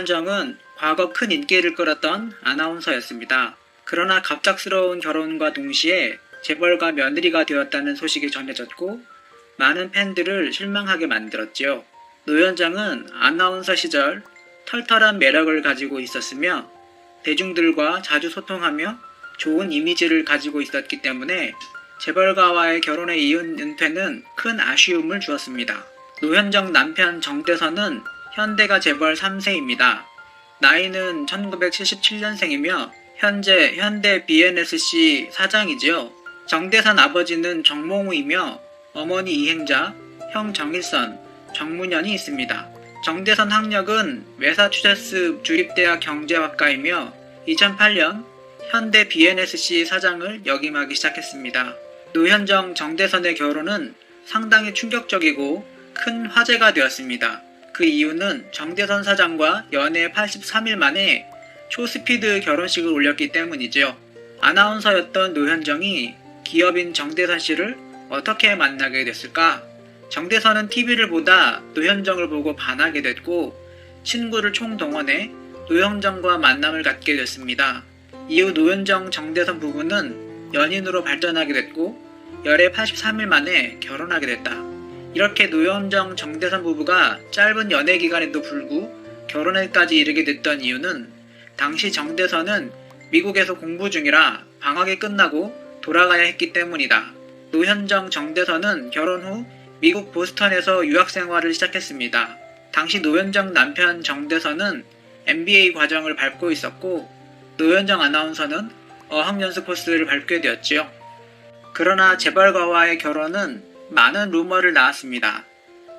노현정은 과거 큰 인기를 끌었던 아나운서였습니다. 그러나 갑작스러운 결혼과 동시에 재벌가 며느리가 되었다는 소식이 전해졌고 많은 팬들을 실망하게 만들었지요. 노현정은 아나운서 시절 털털한 매력을 가지고 있었으며 대중들과 자주 소통하며 좋은 이미지를 가지고 있었기 때문에 재벌가와의 결혼에 이은 은퇴는 큰 아쉬움을 주었습니다. 노현정 남편 정대선은 현대가 재벌 3세입니다. 나이는 1977년생이며 현재 현대 B&SC 사장이지요. 정대선 아버지는 정몽우이며 어머니 이행자, 형 정일선, 정문현이 있습니다. 정대선 학력은 매사추세츠 주립대학 경제학과이며 2008년 현대 B&SC 사장을 역임하기 시작했습니다. 노현정, 정대선의 결혼은 상당히 충격적이고 큰 화제가 되었습니다. 그 이유는 정대선 사장과 연애 83일 만에 초스피드 결혼식을 올렸기 때문이죠. 아나운서였던 노현정이 기업인 정대선 씨를 어떻게 만나게 됐을까? 정대선은 TV를 보다 노현정을 보고 반하게 됐고 친구를 총동원해 노현정과 만남을 갖게 됐습니다. 이후 노현정, 정대선 부부는 연인으로 발전하게 됐고 열애 83일 만에 결혼하게 됐다. 이렇게 노현정, 정대선 부부가 짧은 연애 기간에도 불구 결혼에까지 이르게 됐던 이유는 당시 정대선은 미국에서 공부 중이라 방학이 끝나고 돌아가야 했기 때문이다. 노현정, 정대선은 결혼 후 미국 보스턴에서 유학 생활을 시작했습니다. 당시 노현정 남편 정대선은 MBA 과정을 밟고 있었고 노현정 아나운서는 어학연수 코스를 밟게 되었지요. 그러나 재벌가와의 결혼은 많은 루머를 낳았습니다.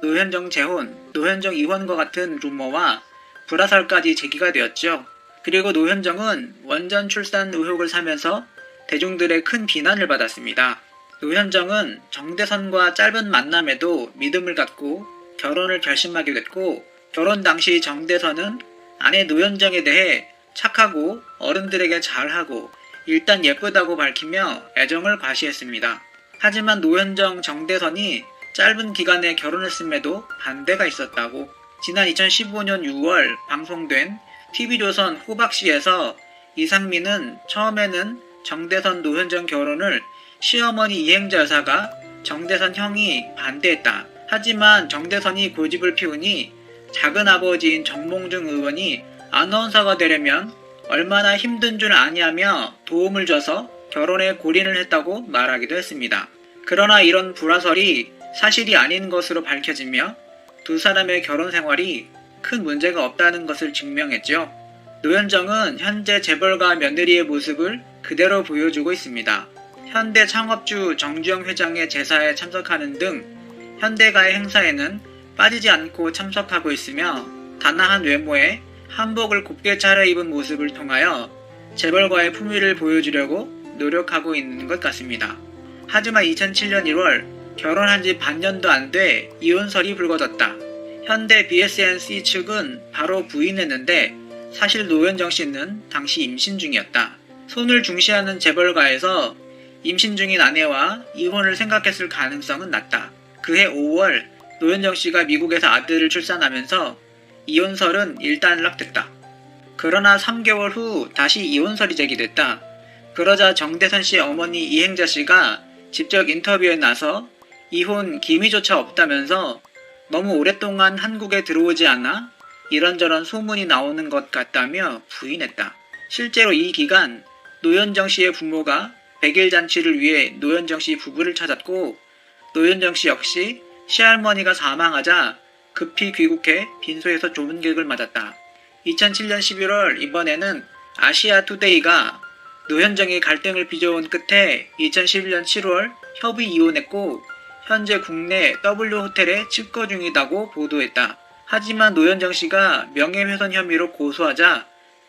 노현정 재혼, 노현정 이혼과 같은 루머와 불화설까지 제기가 되었죠. 그리고 노현정은 원전 출산 의혹을 사면서 대중들의 큰 비난을 받았습니다. 노현정은 정대선과 짧은 만남에도 믿음을 갖고 결혼을 결심하게 됐고 결혼 당시 정대선은 아내 노현정에 대해 착하고 어른들에게 잘하고 일단 예쁘다고 밝히며 애정을 과시했습니다. 하지만 노현정, 정대선이 짧은 기간에 결혼했음에도 반대가 있었다고 지난 2015년 6월 방송된 TV조선 호박씨에서 이상민은 처음에는 정대선, 노현정 결혼을 시어머니 이행자 여사가 정대선 형이 반대했다. 하지만 정대선이 고집을 피우니 작은아버지인 정몽중 의원이 아나운서가 되려면 얼마나 힘든 줄 아냐며 도움을 줘서 결혼에 골인을 했다고 말하기도 했습니다. 그러나 이런 불화설이 사실이 아닌 것으로 밝혀지며 두 사람의 결혼 생활이 큰 문제가 없다는 것을 증명했죠. 노현정은 현재 재벌가 며느리의 모습을 그대로 보여주고 있습니다. 현대 창업주 정주영 회장의 제사에 참석하는 등 현대가의 행사에는 빠지지 않고 참석하고 있으며 단아한 외모에 한복을 곱게 차려입은 모습을 통하여 재벌가의 품위를 보여주려고 노력하고 있는 것 같습니다. 하지만 2007년 1월 결혼한 지 반년도 안 돼 이혼설이 불거졌다. 현대 BSNC 측은 바로 부인했는데 사실 노현정 씨는 당시 임신 중이었다. 손을 중시하는 재벌가에서 임신 중인 아내와 이혼을 생각했을 가능성은 낮다. 그해 5월 노현정 씨가 미국에서 아들을 출산하면서 이혼설은 일단락됐다. 그러나 3개월 후 다시 이혼설이 제기됐다. 그러자 정대선 씨 어머니 이행자 씨가 직접 인터뷰에 나서 이혼 기미조차 없다면서 너무 오랫동안 한국에 들어오지 않아 이런저런 소문이 나오는 것 같다며 부인했다. 실제로 이 기간 노현정 씨의 부모가 100일 잔치를 위해 노현정 씨 부부를 찾았고 노현정 씨 역시 시할머니가 사망하자 급히 귀국해 빈소에서 좁은 격을 맞았다. 2007년 11월 이번에는 아시아투데이가 노현정이 갈등을 빚어온 끝에 2011년 7월 협의 이혼했고 현재 국내 W호텔에 집거 중이다고 보도했다. 하지만 노현정 씨가 명예훼손 혐의로 고소하자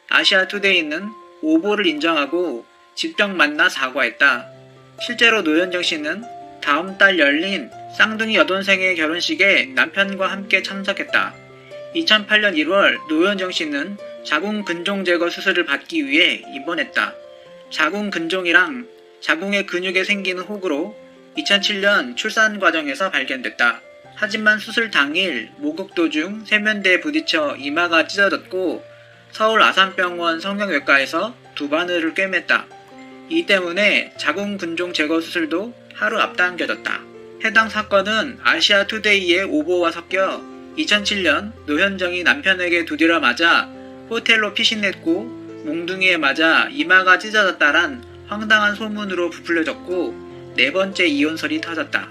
아시아투데이는 오보를 인정하고 직접 만나 사과했다. 실제로 노현정 씨는 다음 달 열린 쌍둥이 여동생의 결혼식에 남편과 함께 참석했다. 2008년 1월 노현정 씨는 자궁 근종 제거 수술을 받기 위해 입원했다. 자궁 근종이랑 자궁의 근육에 생기는 혹으로 2007년 출산 과정에서 발견됐다. 하지만 수술 당일 목욕 도중 세면대에 부딪혀 이마가 찢어졌고 서울 아산병원 성형외과에서 두 바늘을 꿰맸다. 이 때문에 자궁근종 제거 수술도 하루 앞당겨졌다. 해당 사건은 아시아투데이의 오보와 섞여 2007년 노현정이 남편에게 두드려 맞아 호텔로 피신했고 몽둥이에 맞아 이마가 찢어졌다란 황당한 소문으로 부풀려졌고 네 번째 이혼설이 터졌다.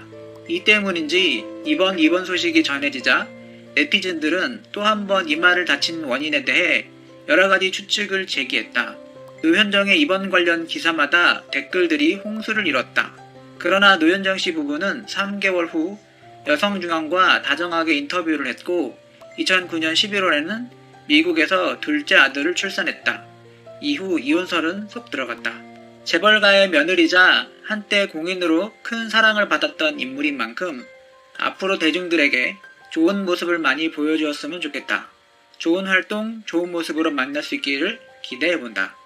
이 때문인지 이번 입원 소식이 전해지자 네티즌들은 또 한 번 이마를 다친 원인에 대해 여러가지 추측을 제기했다. 노현정의 입원 관련 기사마다 댓글들이 홍수를 이뤘다. 그러나 노현정 씨 부부는 3개월 후 여성중앙과 다정하게 인터뷰를 했고 2009년 11월에는 미국에서 둘째 아들을 출산했다. 이후 이혼설은 속 들어갔다. 재벌가의 며느리자 한때 공인으로 큰 사랑을 받았던 인물인 만큼 앞으로 대중들에게 좋은 모습을 많이 보여주었으면 좋겠다. 좋은 활동, 좋은 모습으로 만날 수 있기를 기대해본다.